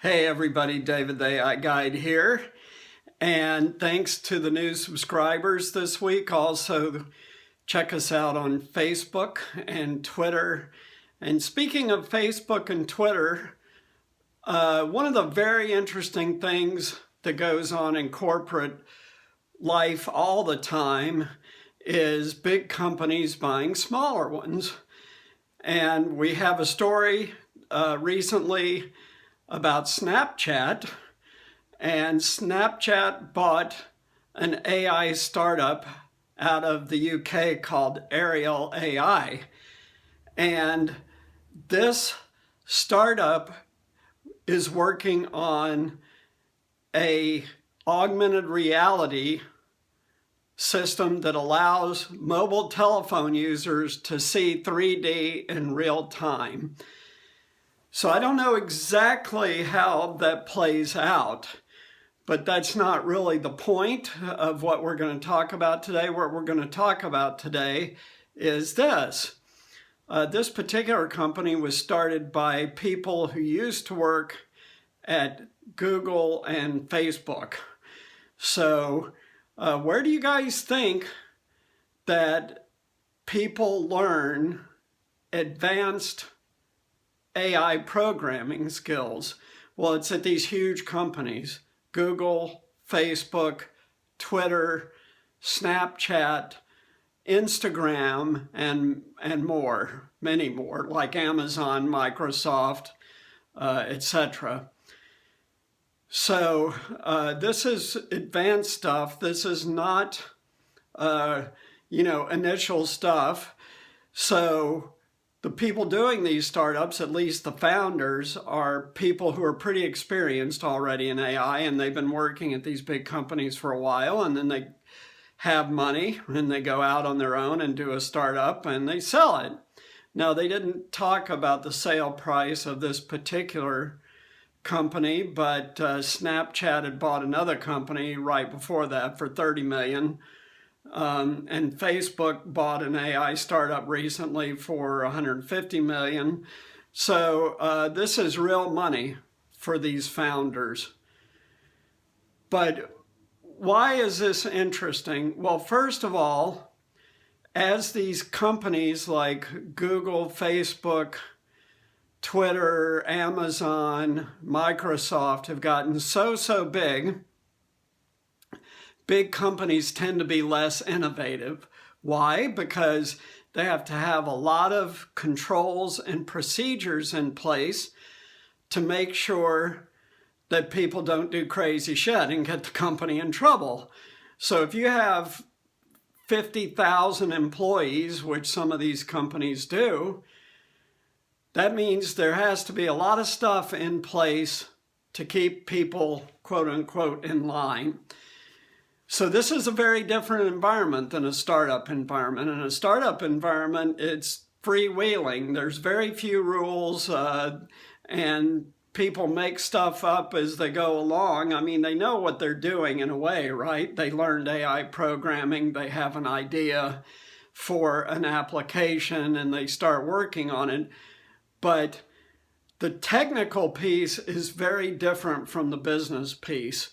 Hey everybody, David the AI Guide here. And thanks to the new subscribers this week. Also, check us out on Facebook and Twitter. And speaking of Facebook and Twitter, one of the very interesting things that goes on in corporate life all the time is big companies buying smaller ones. And we have a story recently about Snapchat, and Snapchat bought an AI startup out of the UK called arielai. And this startup is working on a augmented reality system that allows mobile telephone users to see 3D in real time. So I don't know exactly how that plays out, but that's not really the point of what we're going to talk about today. What we're going to talk about today is this. This particular company was started by people who used to work at Google and Facebook. So where do you guys think that people learn advanced AI programming skills? Well, it's at these huge companies: Google, Facebook, Twitter, Snapchat, Instagram, and more, many more, like Amazon, Microsoft, etc. So this is advanced stuff. This is not, initial stuff. So the people doing these startups, at least the founders, are people who are pretty experienced already in AI, and they've been working at these big companies for a while, and then they have money and they go out on their own and do a startup and they sell it. Now, they didn't talk about the sale price of this particular company, but Snapchat had bought another company right before that for $30 million. And Facebook bought an AI startup recently for $150 million. So this is real money for these founders. But why is this interesting? Well, first of all, as these companies like Google, Facebook, Twitter, Amazon, Microsoft have gotten so big, big companies tend to be less innovative. Why? Because they have to have a lot of controls and procedures in place to make sure that people don't do crazy shit and get the company in trouble. So if you have 50,000 employees, which some of these companies do, that means there has to be a lot of stuff in place to keep people, quote unquote, in line. So this is a very different environment than a startup environment. In a startup environment, it's freewheeling. There's very few rules, and people make stuff up as they go along. I mean, they know what they're doing in a way, right? They learned AI programming. They have an idea for an application, and they start working on it. But the technical piece is very different from the business piece.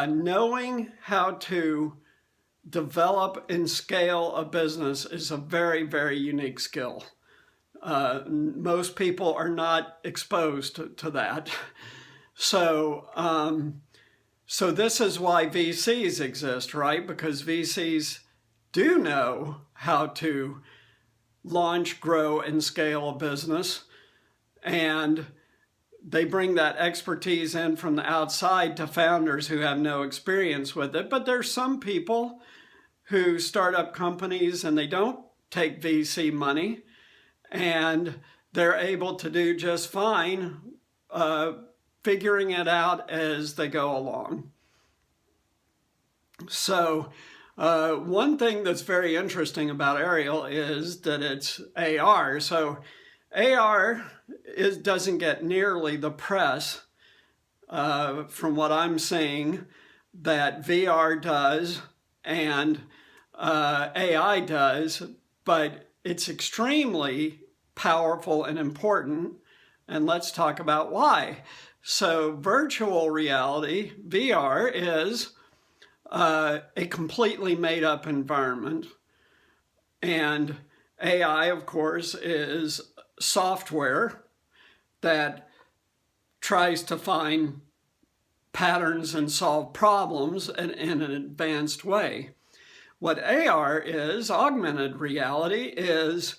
Knowing how to develop and scale a business is a very, very unique skill. Most people are not exposed to that. So this is why VCs exist, right? Because VCs do know how to launch, grow, and scale a business. And they bring that expertise in from the outside to founders who have no experience with it. But there's some people who start up companies and they don't take VC money, and they're able to do just fine figuring it out as they go along. So one thing that's very interesting about Ariel is that it's AR. So AR doesn't get nearly the press, from what I'm seeing, that VR does and AI does, but it's extremely powerful and important, and let's talk about why. So virtual reality, VR, is a completely made up environment. And AI, of course, is software that tries to find patterns and solve problems in an advanced way. What AR is, augmented reality, is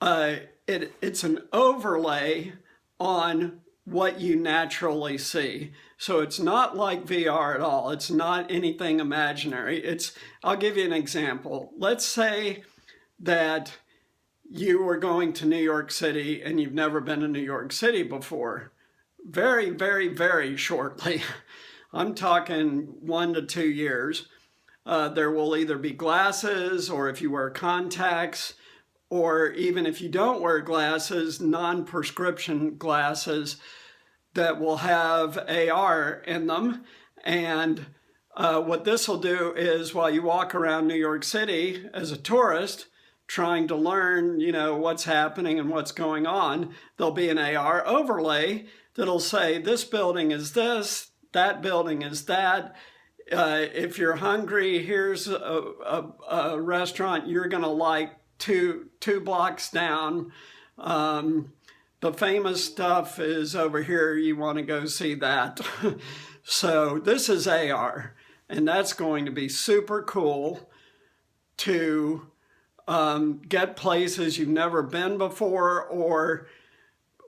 it's an overlay on what you naturally see. So it's not like VR at all. It's not anything imaginary. I'll give you an example. Let's say that you were going to New York City and you've never been to New York City before. Very, very, very shortly, I'm talking 1 to 2 years, there will either be glasses, or if you wear contacts, or even if you don't wear glasses, non-prescription glasses that will have AR in them. And what this will do is, while you walk around New York City as a tourist, trying to learn, what's happening and what's going on, there'll be an AR overlay that'll say, this building is this, that building is that. If you're hungry, here's a restaurant you're going to like two blocks down. The famous stuff is over here. You want to go see that. So this is AR, and that's going to be super cool to get places you've never been before, or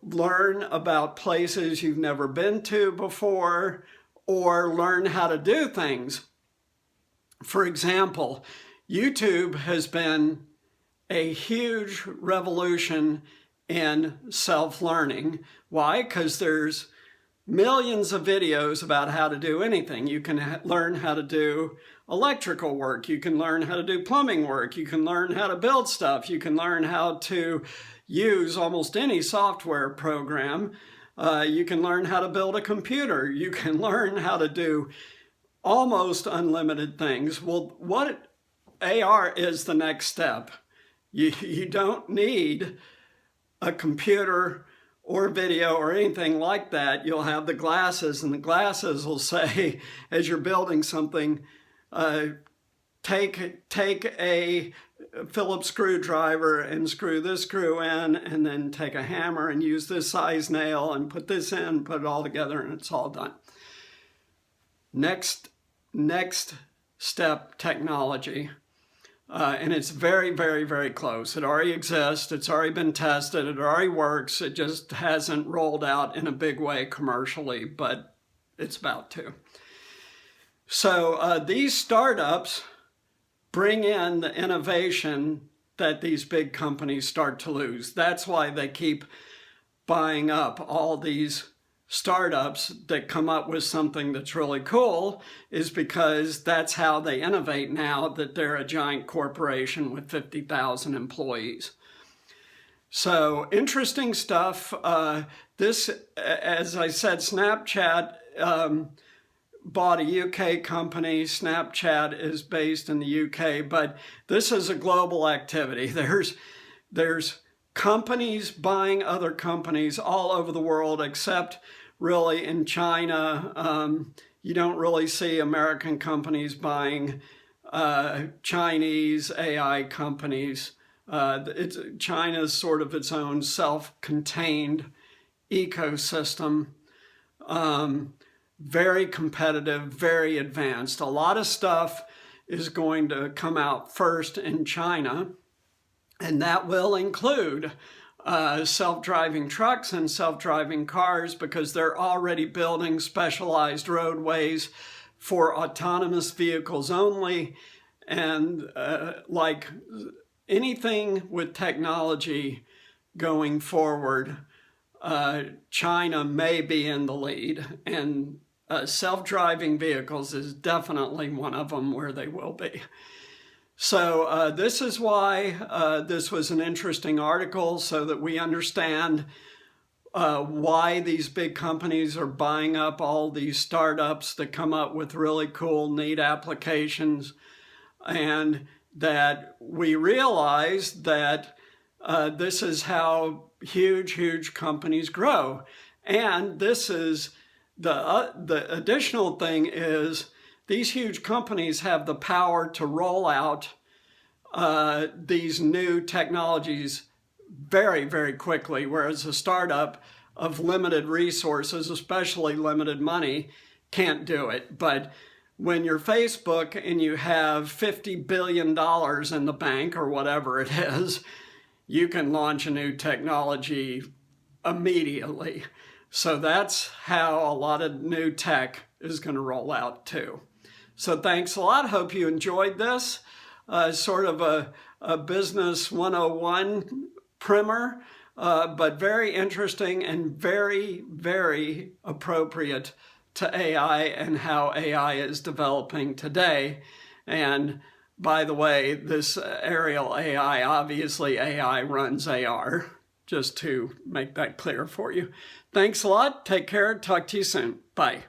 learn about places you've never been to before, or learn how to do things. For example, YouTube has been a huge revolution in self-learning. Why? Because there's millions of videos about how to do anything. You can learn how to do electrical work. You can learn how to do plumbing work. You can learn how to build stuff. You can learn how to use almost any software program. You can learn how to build a computer. You can learn how to do almost unlimited things. Well, what AR is the next step. You don't need a computer or video or anything like that. You'll have the glasses, and the glasses will say, as you're building something, take a Phillips screwdriver and screw this screw in, and then take a hammer and use this size nail and put this in, put it all together, and it's all done. Next step, technology. And it's very, very, very close. It already exists. It's already been tested. It already works. It just hasn't rolled out in a big way commercially, but it's about to. So these startups bring in the innovation that these big companies start to lose. That's why they keep buying up all these startups that come up with something that's really cool, is because that's how they innovate now that they're a giant corporation with 50,000 employees. So interesting stuff. This, as I said, Snapchat bought a UK company. Snapchat is based in the UK, but this is a global activity. There's companies buying other companies all over the world, except really in China. You don't really see American companies buying Chinese AI companies. China's sort of its own self-contained ecosystem. Very competitive, very advanced. A lot of stuff is going to come out first in China, and that will include self-driving trucks and self-driving cars, because they're already building specialized roadways for autonomous vehicles only. And like anything with technology going forward, China may be in the lead, and self-driving vehicles is definitely one of them where they will be. So this is why this was an interesting article, so that we understand why these big companies are buying up all these startups that come up with really cool, neat applications, and that we realize that this is how huge companies grow. And this is the additional thing is these huge companies have the power to roll out these new technologies very, very quickly, whereas a startup of limited resources, especially limited money, can't do it. But when you're Facebook and you have $50 billion in the bank or whatever it is, you can launch a new technology immediately. So that's how a lot of new tech is going to roll out too. So thanks a lot. Hope you enjoyed this. Sort of a business 101 primer, but very interesting and very, very appropriate to AI and how AI is developing today. And by the way, this Ariel AI, obviously AI runs AR, just to make that clear for you. Thanks a lot. Take care. Talk to you soon. Bye.